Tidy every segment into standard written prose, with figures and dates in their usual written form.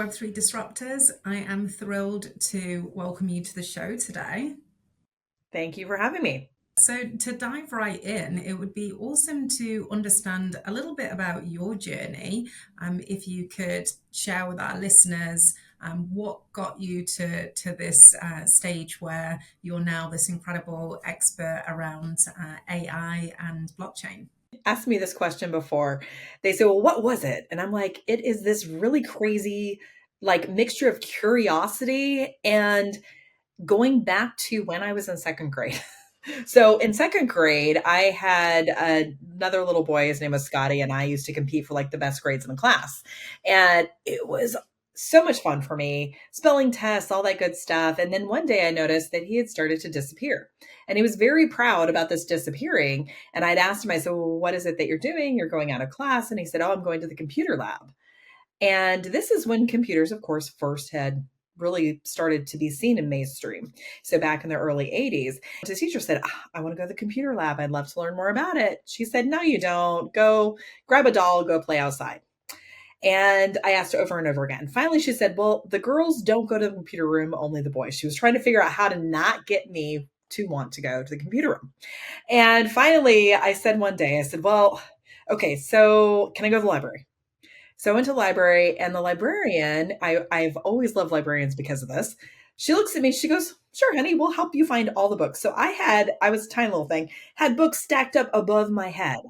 Web3 Disruptors. I am thrilled to welcome you to the show today. Thank you for having me. So, to dive right in, it would be awesome to understand a little bit about your journey. If you could share with our listeners what got you to this stage where you're now this incredible expert around AI and blockchain. Asked me this question before. They say, well, what was it? And I'm like, it is this really crazy, like mixture of curiosity and going back to when I was in second grade. So in second grade, I had another little boy. His name was Scotty, and I used to compete for like the best grades in the class. And it was so much fun for me, spelling tests, all that good stuff. And then one day I noticed that he had started to disappear. And he was very proud about this disappearing. And I'd asked him, I said, well, what is it that you're doing? You're going out of class. And he said, oh, I'm going to the computer lab. And this is when computers, of course, first had really started to be seen in mainstream. So back in the early 80s, the teacher said, I want to go to the computer lab. I'd love to learn more about it. She said, no, you don't. Go grab a doll, go play outside. And I asked her over and over again. Finally, she said, well, the girls don't go to the computer room, only the boys. She was trying to figure out how to not get me to want to go to the computer room. And finally, I said one day, I said, well, okay, so can I go to the library? So I went to the library, and the librarian, I've always loved librarians because of this. She looks at me, she goes, sure, honey, we'll help you find all the books. So I was a tiny little thing, had books stacked up above my head,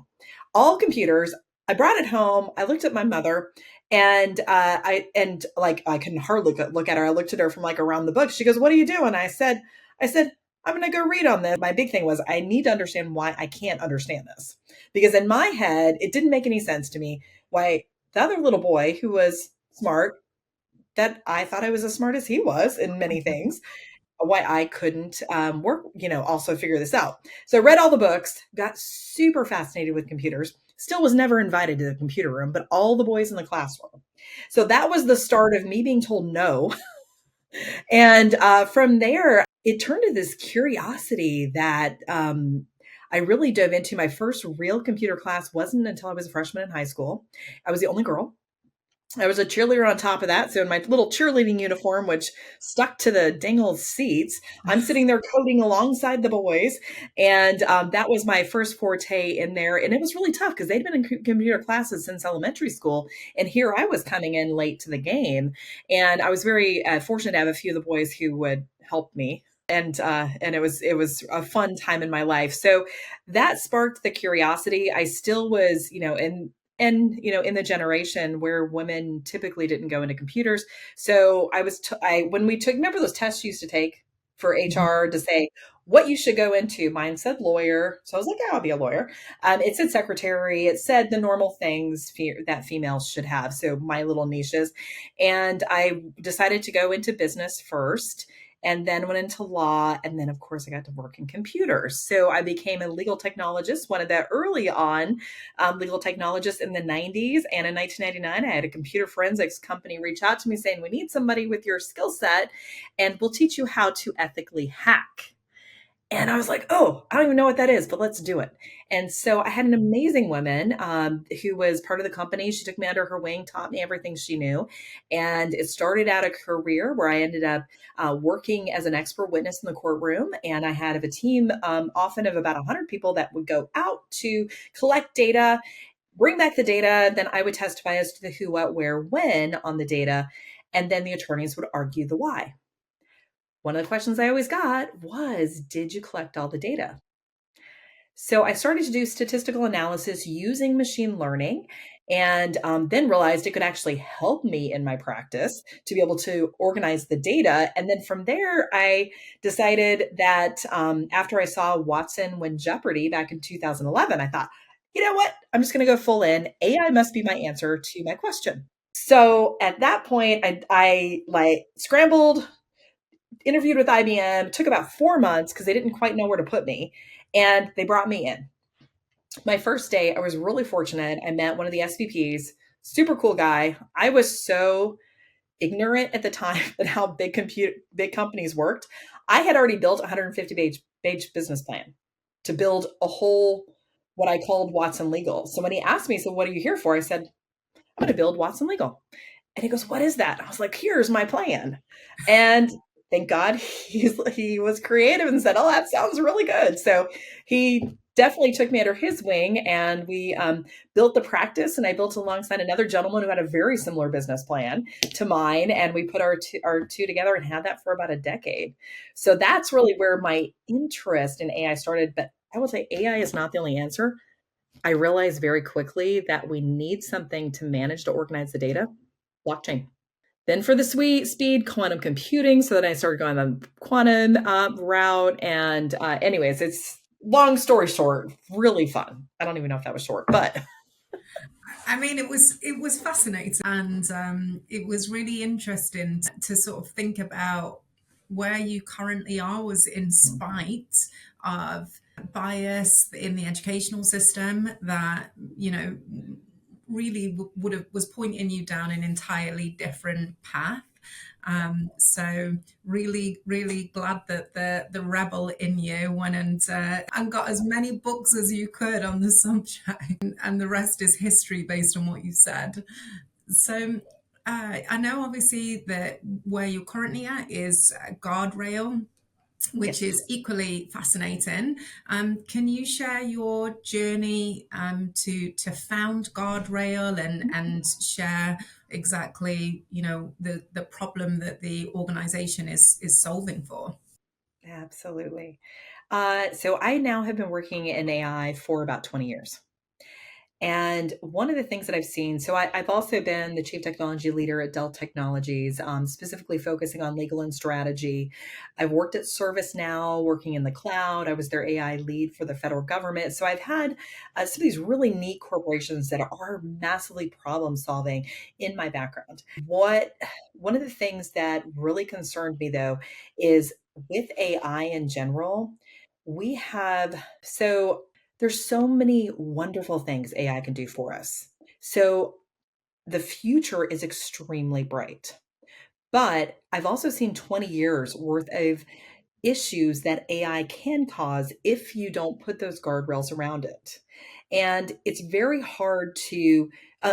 all computers. I brought it home. I looked at my mother, and I couldn't hardly look at her. I looked at her from like around the book. She goes, what are you doing? I said, I'm going to go read on this. My big thing was I need to understand why I can't understand this, because in my head, it didn't make any sense to me why the other little boy who was smart, that I thought I was as smart as he was in many things, why I couldn't work, also figure this out. So I read all the books, got super fascinated with computers, still was never invited to the computer room, but all the boys in the class were. So that was the start of me being told no. And from there, it turned to this curiosity that I really dove into. My first real computer class wasn't until I was a freshman in high school. I was the only girl. I was a cheerleader on top of that. So in my little cheerleading uniform, which stuck to the dang old seats, I'm sitting there coding alongside the boys. And that was my first forte in there. And it was really tough because they'd been in computer classes since elementary school. And here I was coming in late to the game. And I was very fortunate to have a few of the boys who would help me. And it was a fun time in my life. So that sparked the curiosity. I still was, in the generation where women typically didn't go into computers. So when we took, remember those tests you used to take for HR to say what you should go into? Mine said lawyer. So I was like, yeah, I'll be a lawyer. It said secretary. It said the normal things that females should have. So my little niches. And I decided to go into business first, and then went into law. And then, of course, I got to work in computers. So I became a legal technologist, one of the early on legal technologists in the 90s. And in 1999, I had a computer forensics company reach out to me saying, we need somebody with your skill set, and we'll teach you how to ethically hack. And I was like, oh, I don't even know what that is, but let's do it. And so I had an amazing woman who was part of the company. She took me under her wing, taught me everything she knew. And it started out a career where I ended up working as an expert witness in the courtroom. And I had a team often of about 100 people that would go out to collect data, bring back the data. Then I would testify as to the who, what, where, when on the data. And then the attorneys would argue the why. One of the questions I always got was, did you collect all the data? So I started to do statistical analysis using machine learning, and then realized it could actually help me in my practice to be able to organize the data. And then from there, I decided that after I saw Watson win Jeopardy back in 2011, I thought, you know what? I'm just going to go full in. AI must be my answer to my question. So at that point, I like scrambled, interviewed with IBM, took about 4 months because they didn't quite know where to put me. And they brought me in. My first day, I was really fortunate. I met one of the SVPs, super cool guy. I was so ignorant at the time at how big companies worked. I had already built a 150 page business plan to build a whole, what I called Watson Legal. So when he asked me, so what are you here for? I said, I'm going to build Watson Legal. And he goes, "What is that?" I was like, "Here's my plan." And thank God he was creative and said, "Oh, that sounds really good." So he definitely took me under his wing, and we built the practice. And I built alongside another gentleman who had a very similar business plan to mine, and we put our two together and had that for about a decade. So that's really where my interest in AI started. But I will say AI is not the only answer. I realized very quickly that we need something to manage to organize the data. Blockchain. Then for the sweet speed, quantum computing. So then I started going the quantum route. And anyways, it's long story short, really fun. I don't even know if that was short, but I mean, it was fascinating, and it was really interesting to sort of think about where you currently are was in spite of bias in the educational system that really would have was pointing you down an entirely different path. So really, really glad that the rebel in you went and got as many books as you could on the subject, and the rest is history based on what you said. So I know obviously that where you're currently at is Guardrail, which yes. is equally fascinating. Can you share your journey to found Guardrail and share exactly the problem that the organization is solving for? Absolutely. So I now have been working in AI for about 20 years. And one of the things that I've seen, so I've also been the chief technology leader at Dell Technologies, specifically focusing on legal and strategy. I've worked at ServiceNow, working in the cloud. I was their AI lead for the federal government. So I've had some of these really neat corporations that are massively problem solving in my background. One of the things that really concerned me though is with AI in general, we have so there's so many wonderful things AI can do for us. So the future is extremely bright. But I've also seen 20 years worth of issues that AI can cause if you don't put those guardrails around it. And it's very hard to,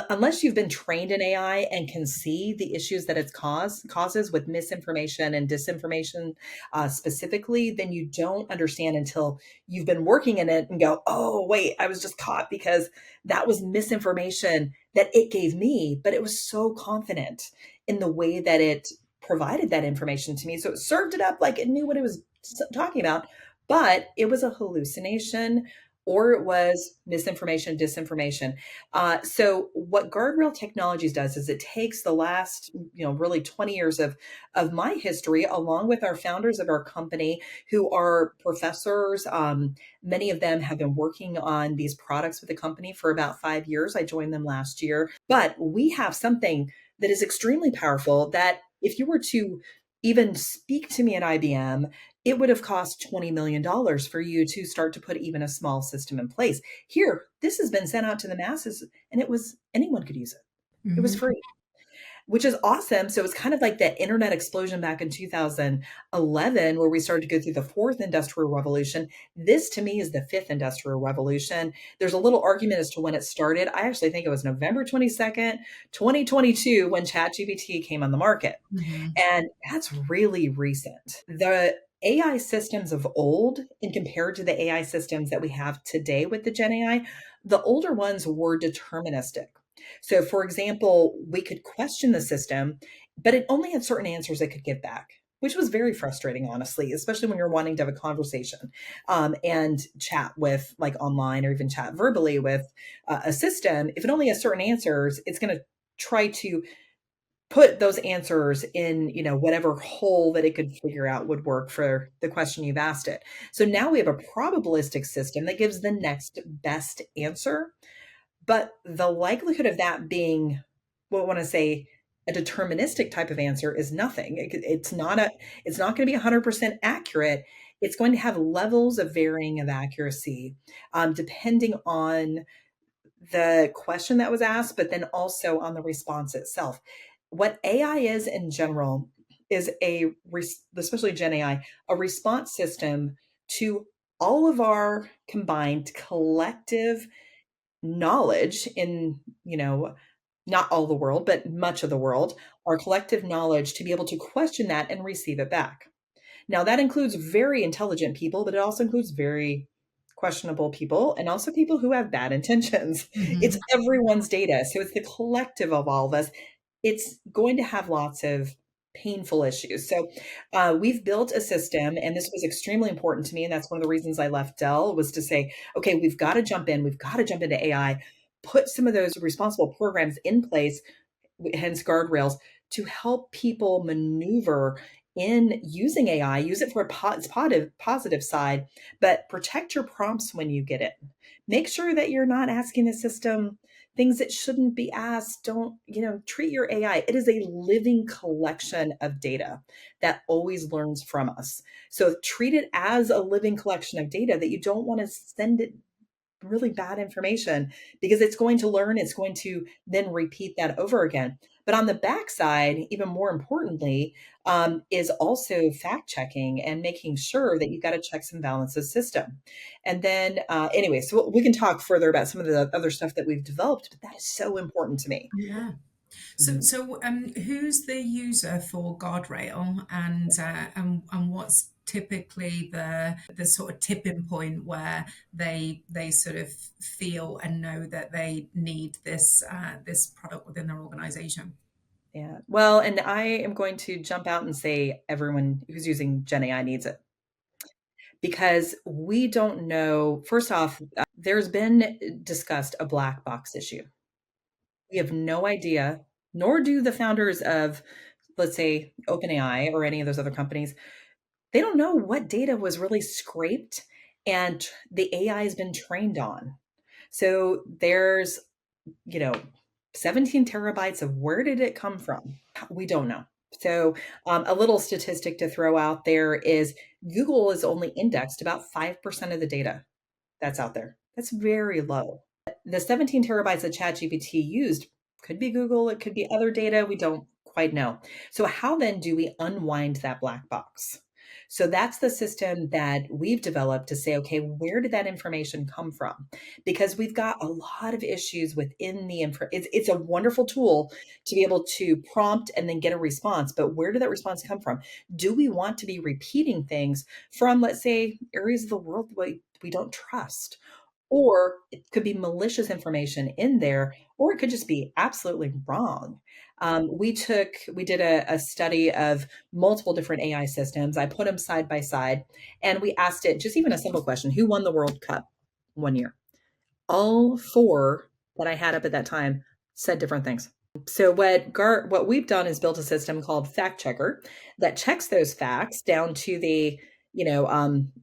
unless you've been trained in AI and can see the issues that it's causes with misinformation and disinformation specifically, then you don't understand until you've been working in it and go, oh, wait, I was just caught because that was misinformation that it gave me, but it was so confident in the way that it provided that information to me. So it served it up like it knew what it was talking about, but it was a hallucination or it was misinformation, disinformation. So what Guardrail Technologies does is it takes the last, really 20 years of my history, along with our founders of our company, who are professors. Many of them have been working on these products with the company for about 5 years. I joined them last year, but we have something that is extremely powerful that if you were to even speak to me at IBM, it would have cost $20 million dollars for you to start to put even a small system in place. Here, this has been sent out to the masses and it was anyone could use it. It was Mhm. free, which is awesome. So it's kind of like that internet explosion back in 2011, where we started to go through the fourth industrial revolution. This to me is the fifth industrial revolution. There's a little argument as to when it started. I actually think it was November 22nd, 2022, when ChatGPT came on the market. Mhm. And that's really recent. The AI systems of old, and compared to the AI systems that we have today with the Gen AI, the older ones were deterministic. So, for example, we could question the system, but it only had certain answers it could give back, which was very frustrating, honestly, especially when you're wanting to have a conversation and chat with, like, online or even chat verbally with a system. If it only has certain answers, it's going to try to put those answers in, whatever hole that it could figure out would work for the question you've asked it. So now we have a probabilistic system that gives the next best answer, but the likelihood of that being, what I want to say, a deterministic type of answer is nothing. It's not going to be 100% accurate. It's going to have levels of varying of accuracy, depending on the question that was asked, but then also on the response itself. What AI is in general is especially Gen AI, a response system to all of our combined collective knowledge in, not all the world, but much of the world, our collective knowledge to be able to question that and receive it back. Now, that includes very intelligent people, but it also includes very questionable people and also people who have bad intentions. It's Mhm. everyone's data. So it's the collective of all of us. It's going to have lots of painful issues. So we've built a system, and this was extremely important to me. And that's one of the reasons I left Dell was to say, okay, we've got to jump in. We've got to jump into AI, put some of those responsible programs in place, hence guardrails, to help people maneuver in using AI, use it for its positive side, but protect your prompts when you get it. Make sure that you're not asking the system things that shouldn't be asked. Don't, treat your AI. It is a living collection of data that always learns from us. So treat it as a living collection of data that you don't want to send it really bad information because it's going to learn, it's going to then repeat that over again. But on the backside, even more importantly, is also fact checking and making sure that you've got a checks and balances system. And then, anyway, so we can talk further about some of the other stuff that we've developed, but that is so important to me. Yeah. So, Mhm. so who's the user for Guardrail, and what's typically the sort of tipping point where they sort of feel and know that they need this product within their organization? Yeah. Well, and I am going to jump out and say everyone who's using Gen AI needs it because we don't know. First off, there's been discussed a black box issue. We have no idea, nor do the founders of, let's say, OpenAI or any of those other companies. They don't know what data was really scraped and the AI has been trained on. So there's, you know, 17 terabytes of where did it come from? We don't know. So, a little statistic to throw out there is Google is only indexed about 5% of the data that's out there. That's very low. The 17 terabytes that ChatGPT used could be Google, it could be other data. We don't quite know. So, how then do we unwind that black box? So, that's the system that we've developed to say, okay, where did that information come from? Because we've got a lot of issues within the info. It's a wonderful tool to be able to prompt and then get a response. But where did that response come from? Do we want to be repeating things from, let's say, areas of the world that we don't trust? Or it could be malicious information in there, or it could just be absolutely wrong. We did a study of multiple different AI systems. I put them side by side, and we asked it just even a simple question: Who won the World Cup one year? All four that I had up at that time said different things. So what we've done is built a system called Fact Checker that checks those facts down to the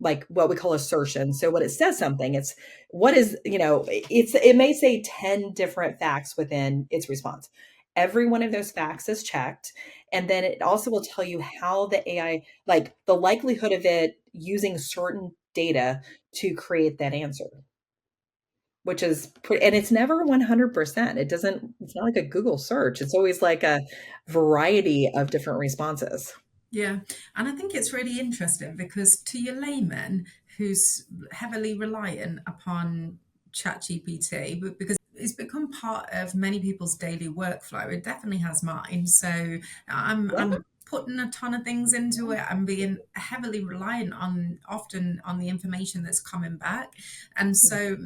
like what we call assertion. So when it says something, it's what is it may say 10 different facts within its response. Every one of those facts is checked, and then it also will tell you how the AI, like the likelihood of it using certain data to create that answer, which is pretty, and it's never 100%. It's not like a Google search. It's always like a variety of different responses. Yeah, and I think it's really interesting because to your layman who's heavily reliant upon ChatGPT, because it's become part of many people's daily workflow. It definitely has mine. So I'm putting a ton of things into it. I'm being heavily reliant on often on the information that's coming back. And so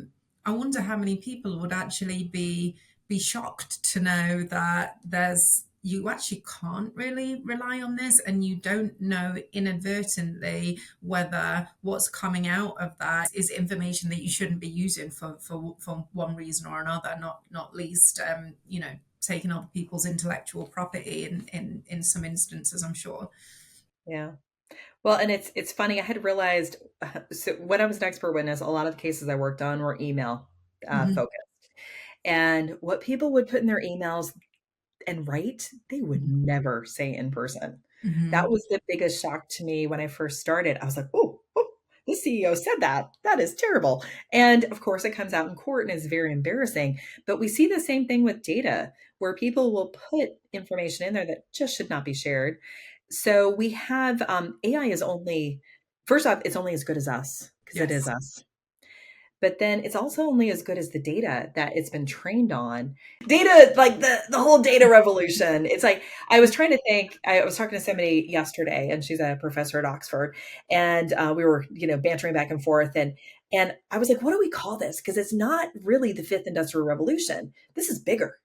I wonder how many people would actually be shocked to know that there's you actually can't really rely on this, and you don't know inadvertently whether what's coming out of that is information that you shouldn't be using for one reason or another, not least taking other people's intellectual property in some instances, I'm sure. Yeah. Well, and it's funny. I had realized so when I was an expert witness, a lot of the cases I worked on were email Hmm. focused, and what people would put in their emails and write, they would never say in person. That Hmm. was the biggest shock to me when I first started. I was like, oh, the CEO said that. That is terrible. And of course, it comes out in court and is very embarrassing. But we see the same thing with data, where people will put information in there that just should not be shared. So we have AI is only, first off, it's only as good as us because it is Yes. us. but then it's also only as good as the data that it's been trained on. Data, like the whole data revolution. It's like, I was trying to think, I was talking to somebody yesterday, and she's a professor at Oxford, and we were, bantering back and forth, and I was like, what do we call this? Because it's not really the fifth industrial revolution. This is bigger.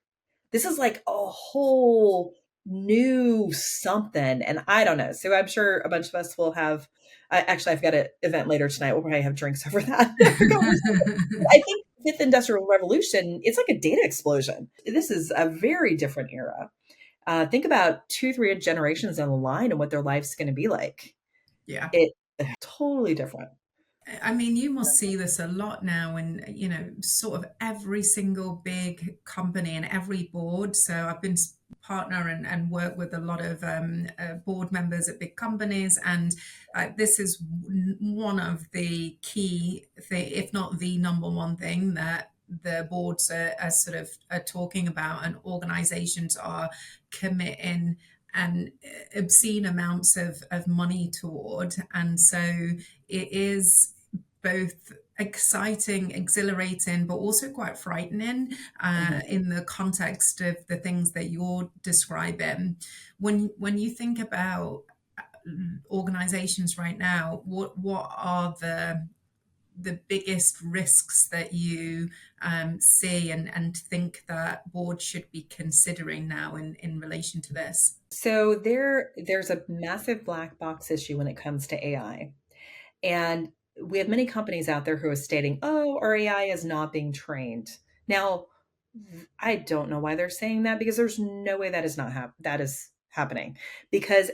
This is like a whole new something, and I don't know. So I'm sure a bunch of us will have. Actually, I've got an event later tonight. We'll probably have drinks over that conversation. I think fifth industrial revolution, it's like a data explosion. This is a very different era. Think about 2, 3 generations down the line and what their life's going to be like. Yeah. It totally different. I mean, you must see this a lot now in, sort of every single big company and every board. So I've been partner and work with a lot of board members at big companies. And this is one of the key, if not the number one thing that the boards are sort of are talking about, and organizations are committing and obscene amounts of money toward. And so it is both exciting, exhilarating, but also quite frightening in the context of the things that you're describing. When you think about organizations right now, what are the biggest risks that you see and think that boards should be considering now in relation to this? So there's a massive black box issue when it comes to AI. And we have many companies out there who are stating, oh, our AI is not being trained. Now, I don't know why they're saying that, because there's no way that is not that is happening. Because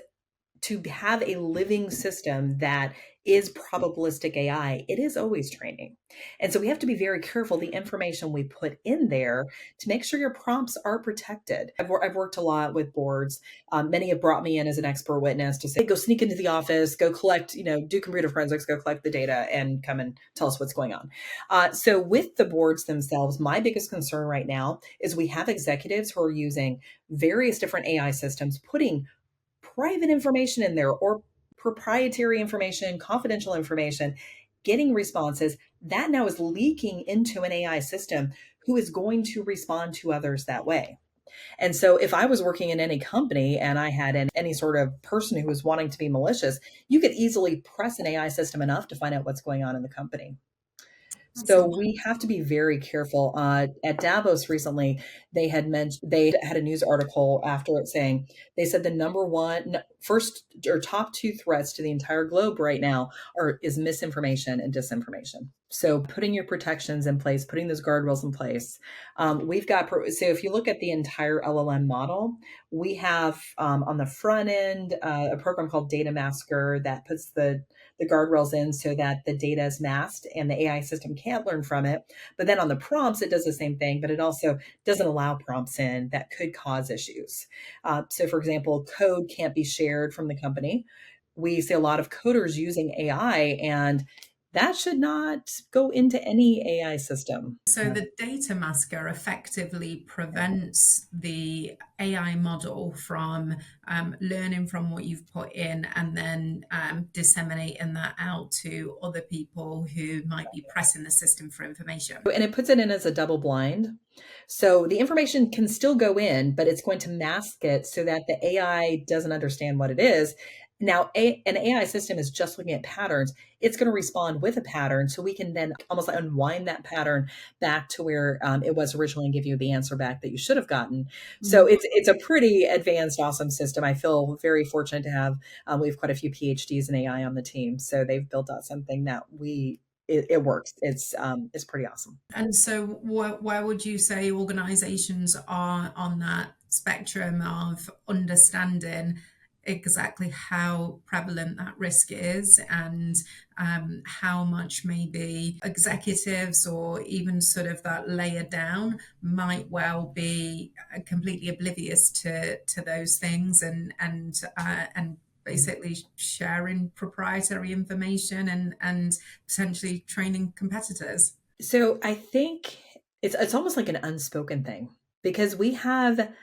to have a living system that is probabilistic AI, it is always training. And so we have to be very careful the information we put in there to make sure your prompts are protected. I've worked a lot with boards. Many have brought me in as an expert witness to say, go sneak into the office, go collect, do computer forensics, go collect the data and come and tell us what's going on. So with the boards themselves, my biggest concern right now is we have executives who are using various different AI systems, putting private information in there, or proprietary information, confidential information, getting responses that now is leaking into an AI system who is going to respond to others that way. And so if I was working in any company and I had any sort of person who was wanting to be malicious, you could easily press an AI system enough to find out what's going on in the company. So Absolutely. we have to be very careful. At Davos recently, they had a news article after it saying, they said the number one, first or top 2 threats to the entire globe right now is misinformation and disinformation. So putting your protections in place, putting those guardrails in place. So if you look at the entire LLM model, we have on the front end a program called Data Masker that puts the guardrails in so that the data is masked and the AI system can't learn from it. But then on the prompts, it does the same thing, but it also doesn't allow prompts in that could cause issues. So, for example, code can't be shared from the company. We see a lot of coders using AI, and that should not go into any AI system. So the data masker effectively prevents the AI model from learning from what you've put in and then disseminating that out to other people who might be pressing the system for information. And it puts it in as a double blind. So the information can still go in, but it's going to mask it so that the AI doesn't understand what it is. Now, an AI system is just looking at patterns. It's going to respond with a pattern. So we can then almost like unwind that pattern back to where it was originally and give you the answer back that you should have gotten. So Mm. it's a pretty advanced, awesome system. I feel very fortunate to have, we have quite a few PhDs in AI on the team. So they've built out something that it works. It's pretty awesome. And so, where would you say organizations are on that spectrum of understanding exactly how prevalent that risk is, and how much maybe executives or even sort of that layer down might well be completely oblivious to those things, and basically sharing proprietary information and potentially training competitors? So I think it's almost like an unspoken thing, because we have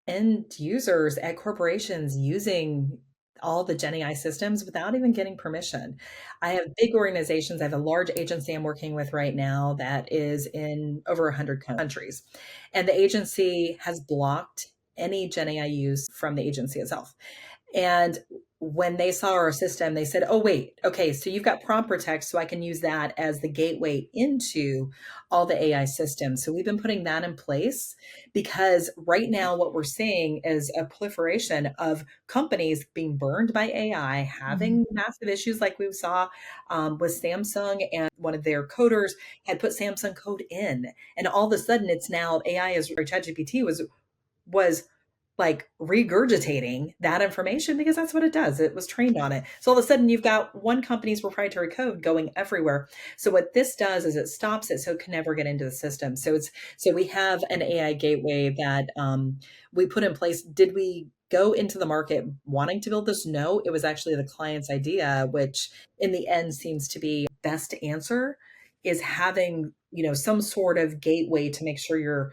end users at corporations using all the Gen AI systems without even getting permission. I have big organizations. I have a large agency I'm working with right now that is in over 100 countries. And the agency has blocked any Gen AI use from the agency itself. And when they saw our system, they said, oh, wait, okay, so you've got prompt protect, so I can use that as the gateway into all the AI systems. So we've been putting that in place because right now, what we're seeing is a proliferation of companies being burned by AI, Mhm. having massive issues like we saw with Samsung, and one of their coders had put Samsung code in. And all of a sudden, it's now AI is, or ChatGPT was like regurgitating that information because that's what it does. It was trained on it. So all of a sudden you've got one company's proprietary code going everywhere. So what this does is it stops it so it can never get into the system. So we have an AI gateway that we put in place. Did we go into the market wanting to build this? No, it was actually the client's idea, which in the end seems to be best answer is having, some sort of gateway to make sure you're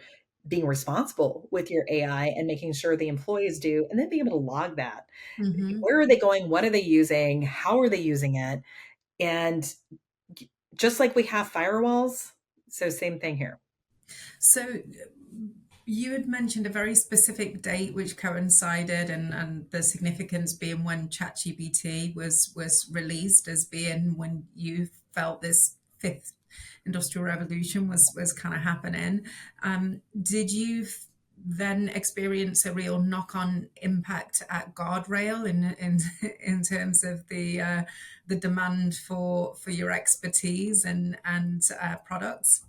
being responsible with your AI and making sure the employees do, and then being able to log that. Mhm. Where are they going? What are they using? How are they using it? And just like we have firewalls, so same thing here. So you had mentioned a very specific date which coincided, and the significance being when ChatGPT was released, as being when you felt this fifth industrial revolution was kind of happening. Did you then experience a real knock-on impact at Guardrail in terms of the demand for your expertise and products?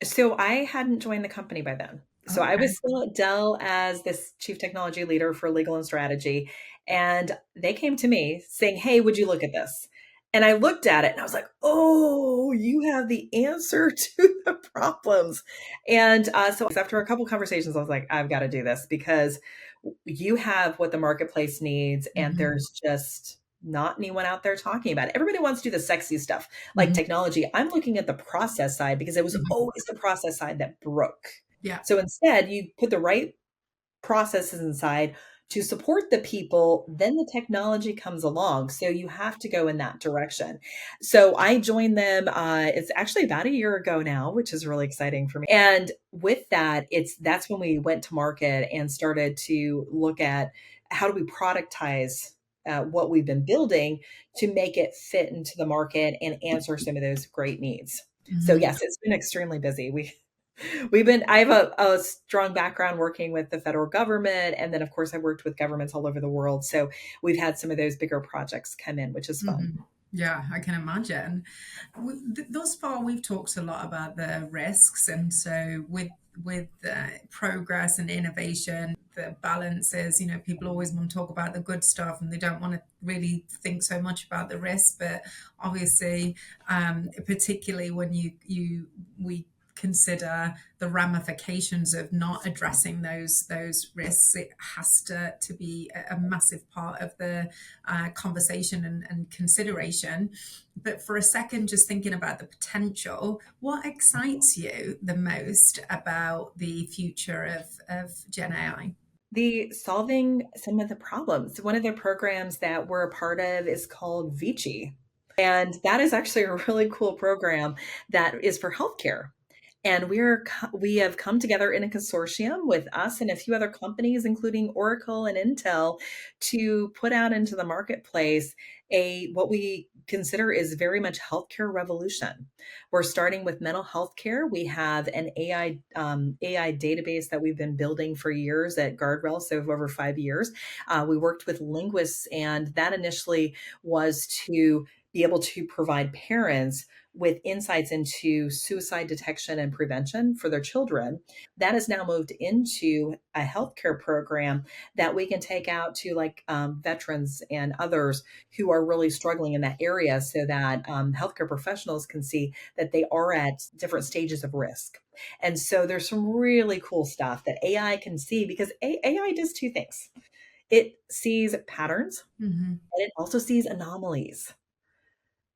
So I hadn't joined the company by then. So I Okay. was still at Dell as this chief technology leader for legal and strategy. And they came to me saying, hey, would you look at this? And I looked at it and I was like, oh, you have the answer to the problems. And so after a couple conversations, I was like, I've got to do this because you have what the marketplace needs. And Hmm. there's just not anyone out there talking about it. Everybody wants to do the sexy stuff like Hmm. technology. I'm looking at the process side because it was Hmm. always the process side that broke. Yeah. So instead, you put the right processes inside to support the people, then the technology comes along. So you have to go in that direction. So I joined them. It's actually about a year ago now, which is really exciting for me. And with that, that's when we went to market and started to look at how do we productize what we've been building to make it fit into the market and answer some of those great needs. So Hmm. yes, it's been extremely busy. I have a strong background working with the federal government. And then, of course, I've worked with governments all over the world. So we've had some of those bigger projects come in, which is fun. Hmm. Yeah, I can imagine. Thus far, we've talked a lot about the risks, and so with progress and innovation, the balances. People always want to talk about the good stuff, and they don't want to really think so much about the risk. But obviously, particularly when we consider the ramifications of not addressing those risks, it has to be a massive part of the conversation and consideration. But for a second, just thinking about the potential, what excites you the most about the future of Gen AI? The solving some of the problems. One of the programs that we're a part of is called Vici. And that is actually a really cool program that is for healthcare. And we have come together in a consortium with us and a few other companies, including Oracle and Intel, to put out into the marketplace a what we consider is very much healthcare revolution. We're starting with mental health care. We have an AI database that we've been building for years at Guardrails, so over 5 years. We worked with linguists, and that initially was to be able to provide parents with insights into suicide detection and prevention for their children. That has now moved into a healthcare program that we can take out to like veterans and others who are really struggling in that area so that healthcare professionals can see that they are at different stages of risk. And so there's some really cool stuff that AI can see because AI does two things. It sees patterns Hmm. and it also sees anomalies.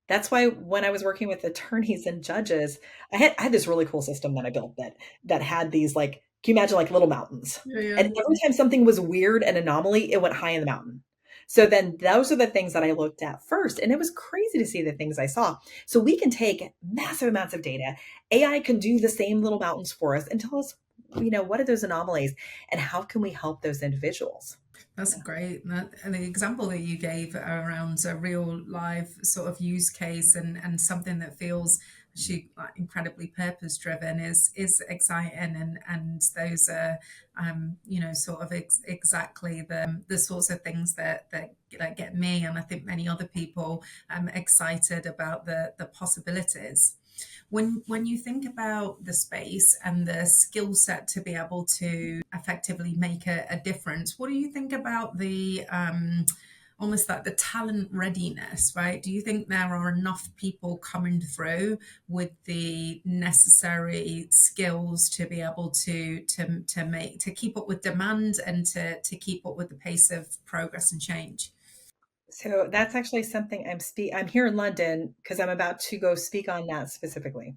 That's why when I was working with attorneys and judges, I had this really cool system that I built that had these like, can you imagine like little mountains? Yeah, yeah. And every time something was weird and anomaly, it went high in the mountain. So then those are the things that I looked at first. And it was crazy to see the things I saw. So we can take massive amounts of data. AI can do the same little mountains for us and tell us, what are those anomalies and how can we help those individuals? That's great. And the example that you gave around a real life sort of use case and something that feels actually like incredibly purpose driven is exciting, and those are sort of exactly the sorts of things that get me, and I think many other people excited about the possibilities. When you think about the space and the skill set to be able to effectively make a difference, what do you think about the almost like the talent readiness, right? Do you think there are enough people coming through with the necessary skills to be able to keep up with demand and to keep up with the pace of progress and change? So that's actually something I'm here in London because I'm about to go speak on that specifically.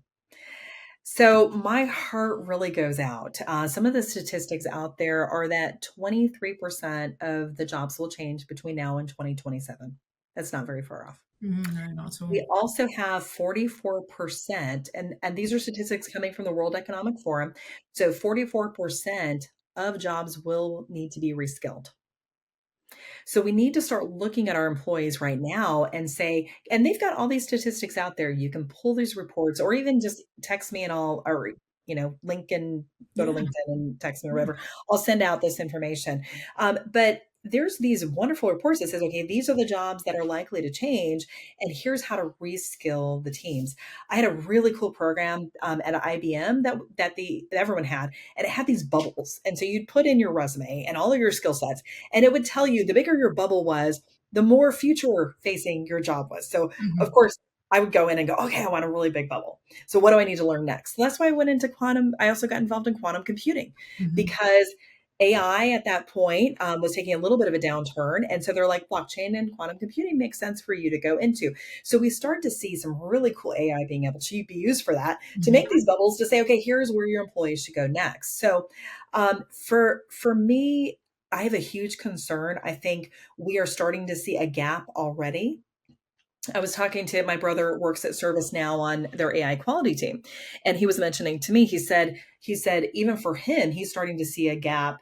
So my heart really goes out. Some of the statistics out there are that 23% of the jobs will change between now and 2027. That's not very far off. No, not at all. We also have 44%, and these are statistics coming from the World Economic Forum. So 44% of jobs will need to be reskilled. So we need to start looking at our employees right now and say, and they've got all these statistics out there. You can pull these reports or even just text me and link and go to Yeah. LinkedIn and text me or Yeah. whatever. I'll send out this information. But there's these wonderful reports that says, okay, these are the jobs that are likely to change, and here's how to reskill the teams. I had a really cool program at IBM that everyone had, and it had these bubbles, and so you'd put in your resume and all of your skill sets, and it would tell you the bigger your bubble was, the more future facing your job was. So, of Hmm. course, I would go in and go, okay, I want a really big bubble. So, what do I need to learn next? So that's why I went into quantum. I also got involved in quantum computing Hmm. because AI at that point was taking a little bit of a downturn. And so they're like, blockchain and quantum computing makes sense for you to go into. So we started to see some really cool AI being able to be used for that, to Hmm. make these bubbles to say, okay, here's where your employees should go next. So for me, I have a huge concern. I think we are starting to see a gap already. I was talking to my brother works at ServiceNow on their AI quality team, and he was mentioning to me. He said even for him, he's starting to see a gap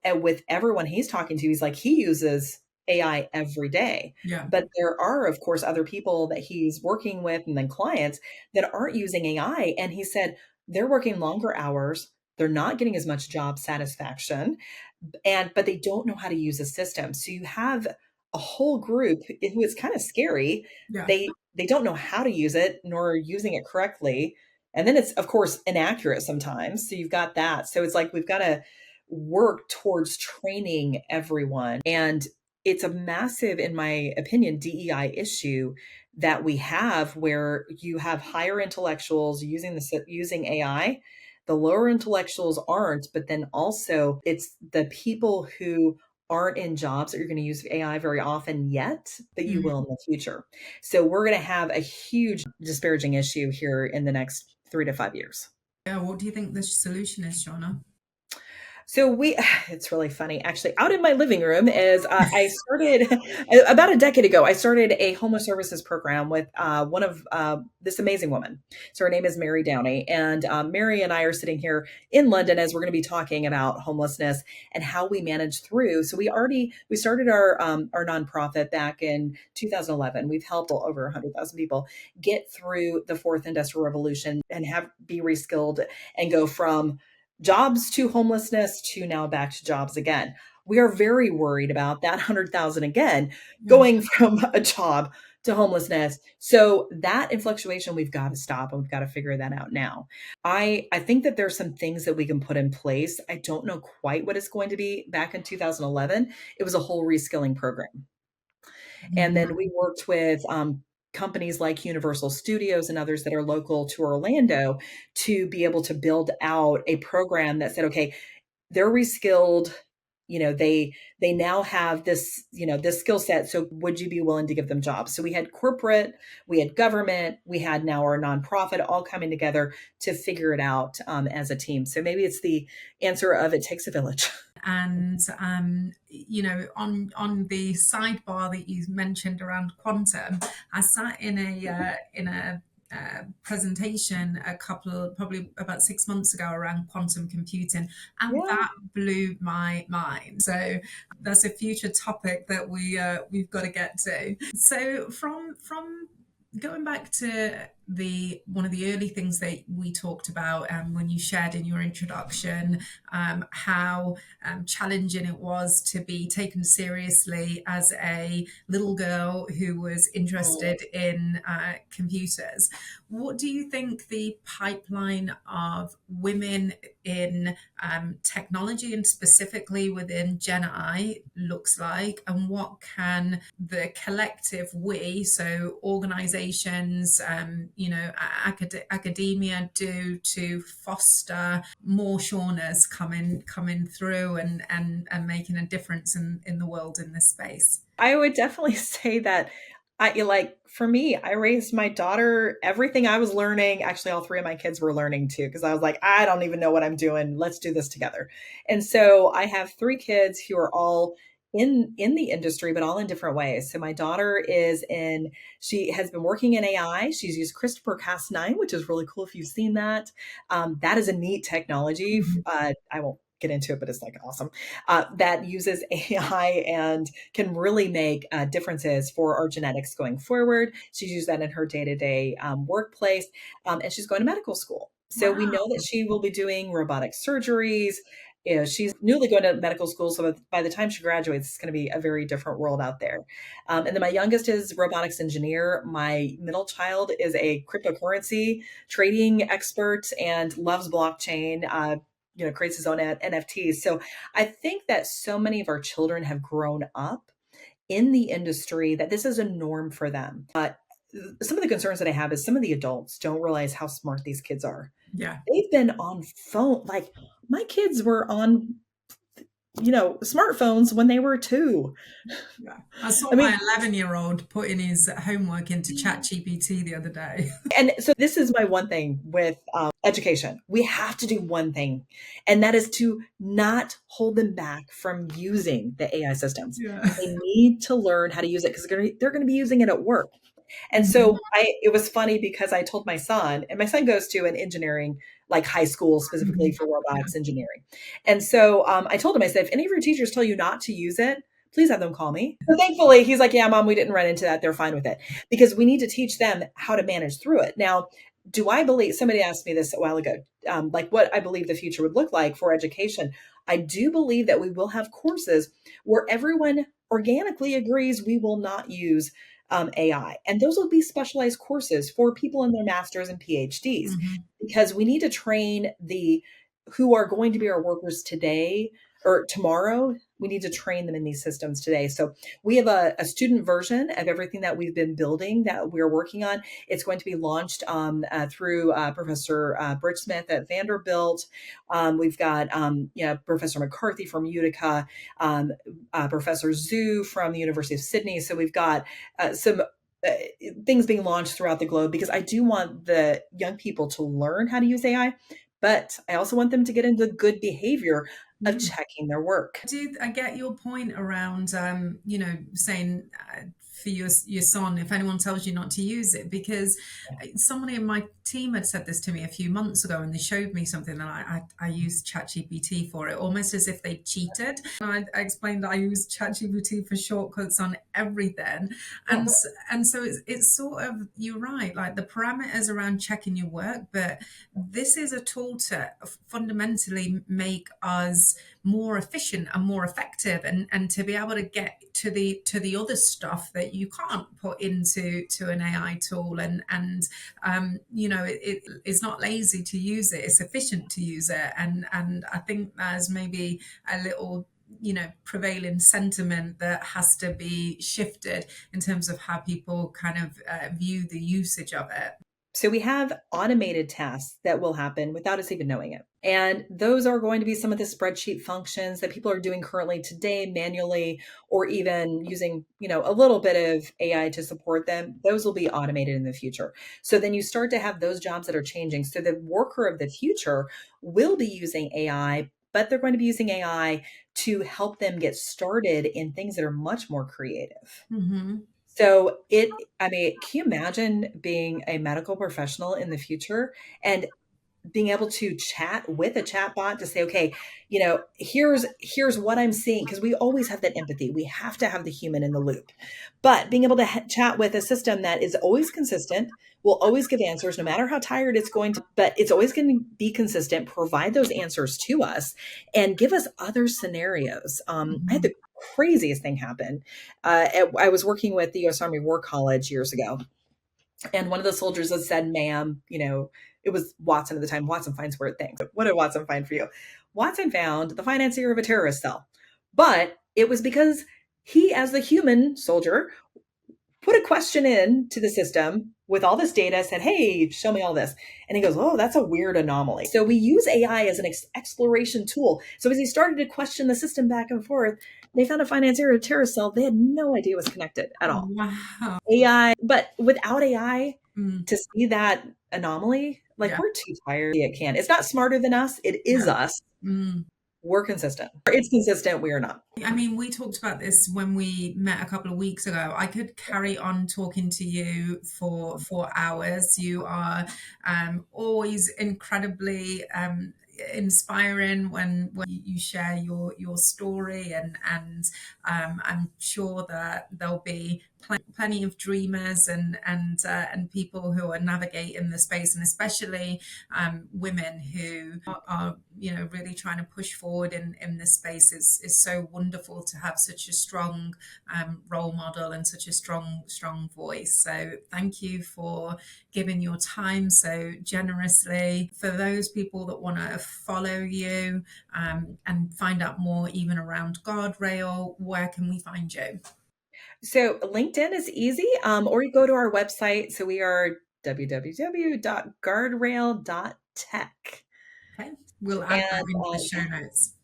with everyone he's talking to. He's like he uses AI every day, Yeah. but there are of course other people that he's working with, and then clients that aren't using AI. And he said they're working longer hours. They're not getting as much job satisfaction, but they don't know how to use a system. So you have a whole group who is kind of scary. Yeah. They don't know how to use it nor are using it correctly. And then it's of course inaccurate sometimes. So you've got that. So it's like we've got to work towards training everyone. And it's a massive, in my opinion, DEI issue that we have where you have higher intellectuals using AI, the lower intellectuals aren't, but then also it's the people who aren't in jobs that you're going to use AI very often yet, but you will in the future. So we're going to have a huge disparaging issue here in the next 3 to 5 years. Yeah. What do you think the solution is, Shawnna? So it's really funny actually. Out in my living room is I started about a decade ago. I started a homeless services program with one of this amazing woman. So her name is Mary Downey, and Mary and I are sitting here in London as we're going to be talking about homelessness and how we manage through. So we started our nonprofit back in 2011. We've helped over 100,000 people get through the fourth industrial revolution and have be reskilled and go from jobs to homelessness to now back to jobs again. We are very worried about that 100,000 again Yeah. going from a job to homelessness. So that influctuation we've got to stop, and we've got to figure that out now. I think that there's some things that we can put in place. I don't know quite what it's going to be. Back in 2011, it was a whole reskilling program. And Mhm. then we worked with companies like Universal Studios and others that are local to Orlando to be able to build out a program that said, okay, they're reskilled. They now have this skill set. So would you be willing to give them jobs? So we had corporate, we had government, we had now our nonprofit all coming together to figure it out as a team. So maybe it's the answer of it takes a village. And on the sidebar that you mentioned around quantum, I sat in a presentation a couple, probably about 6 months ago, around quantum computing, and Yeah. that blew my mind. So that's a future topic that we've got to get to. So from going back to the one of the early things that we talked about when you shared in your introduction, how challenging it was to be taken seriously as a little girl who was Mm. interested in computers. What do you think the pipeline of women in technology, and specifically within Gen I, looks like, and what can the collective we, so organizations, academia, do to foster more Shawnas coming through and making a difference in the world in this space? I would definitely say that for me, I raised my daughter, everything I was learning, actually all three of my kids were learning too, because I was like, I don't even know what I'm doing. Let's do this together. And so I have three kids who are all in the industry, but all in different ways. So my daughter she has been working in AI. She's used CRISPR-Cas9, which is really cool if you've seen that. That is a neat technology. Mhm. I won't get into it, but it's like awesome. That uses AI and can really make differences for our genetics going forward. She's used that in her day-to-day workplace, and she's going to medical school. So we know Wow. that she will be doing robotic surgeries. You know, she's newly going to medical school, so by the time she graduates, it's going to be a very different world out there. And then my youngest is robotics engineer. My middle child is a cryptocurrency trading expert and loves blockchain. Creates his own NFTs. So I think that so many of our children have grown up in the industry that this is a norm for them. Some of the concerns that I have is some of the adults don't realize how smart these kids are. Yeah. They've been on phone, like my kids were on, smartphones when they were 2. Yeah. I saw I my mean, 11-year-old putting his homework into ChatGPT the other day. and so this is my one thing with education. We have to do one thing, and that is to not hold them back from using the AI systems. Yeah. They need to learn how to use it because they're going to be using it at work. And Mhm. so it was funny because I told my son, and my son goes to an engineering, like high school specifically Mhm. for Yeah. robotics engineering. And so I told him, I said, if any of your teachers tell you not to use it, please have them call me. So thankfully, he's like, yeah, mom, we didn't run into that. They're fine with it because we need to teach them how to manage through it. Now, do I believe somebody asked me this a while ago, like what I believe the future would look like for education? I do believe that we will have courses where everyone organically agrees we will not use AI. And those will be specialized courses for people in their masters and PhDs Mhm. because we need to train the who are going to be our workers today or tomorrow. We need to train them in these systems today. So we have a student version of everything that we've been building that we're working on. It's going to be launched through Professor Bridge Smith at Vanderbilt. We've got Professor McCarthy from Utica, Professor Zhu from the University of Sydney. So we've got some things being launched throughout the globe because I do want the young people to learn how to use AI, but I also want them to get into the good behavior of Yeah. checking their work. I get your point around, saying for your son, if anyone tells you not to use it, because somebody in my team had said this to me a few months ago, and they showed me something, and I used ChatGPT for it, almost as if they cheated. And I explained that I use ChatGPT for shortcuts on everything, Yeah. and so it's sort of, you're right, like the parameters around checking your work, but this is a tool to fundamentally make us more efficient and more effective, and to be able to get to the other stuff that you can't put into an AI tool, it's not lazy to use it, it's efficient to use it, and I think there's maybe a little prevailing sentiment that has to be shifted in terms of how people kind of view the usage of it. So we have automated tasks that will happen without us even knowing it. And those are going to be some of the spreadsheet functions that people are doing currently today manually or even using, a little bit of AI to support them. Those will be automated in the future. So then you start to have those jobs that are changing. So the worker of the future will be using AI but they're going to be using AI to help them get started in things that are much more creative. Mm-hmm. So I mean, can you imagine being a medical professional in the future and being able to chat with a chat bot to say, okay, here's what I'm seeing, because we always have that empathy. We have to have the human in the loop. But being able to chat with a system that is always consistent, will always give answers no matter how tired it's going to, but it's always going to be consistent, provide those answers to us and give us other scenarios. I had Mm-hmm. the craziest thing happen. I was working with the US Army War College years ago, and one of the soldiers had said, ma'am, it was Watson at the time. Watson finds weird things. What did Watson find for you? Watson found the financier of a terrorist cell. But it was because he, as the human soldier, put a question in to the system with all this data, said, hey, show me all this. And he goes, oh, that's a weird anomaly. So we use AI as an exploration tool. So as he started to question the system back and forth, they found a financier of a terrorist cell. They had no idea it was connected at all. Wow. AI, but without AI, Mm. to see that anomaly, like Yeah. we're too tired. It can. It's not smarter than us. It is No. us. Mm. We're consistent. It's consistent. We are not. I mean, we talked about this when we met a couple of weeks ago. I could carry on talking to you for hours. You are always incredibly inspiring when you share your story, and I'm sure that there'll be plenty of dreamers and people who are navigating the space, and especially women who are really trying to push forward in this space. Is so wonderful to have such a strong role model and such a strong voice. So thank you for giving your time so generously. For those people that want to follow you and find out more even around Guardrail, where can we find you? So LinkedIn is easy, or you go to our website. So we are www.guardrail.tech. Okay, we'll add that And into the show yeah, notes.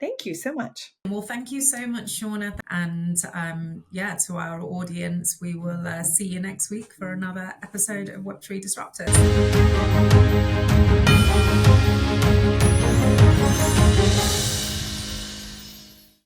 thank you so much. Well, thank you so much, Shawnna. And yeah, to our audience, we will see you next week for another episode of Web3 Disruptors.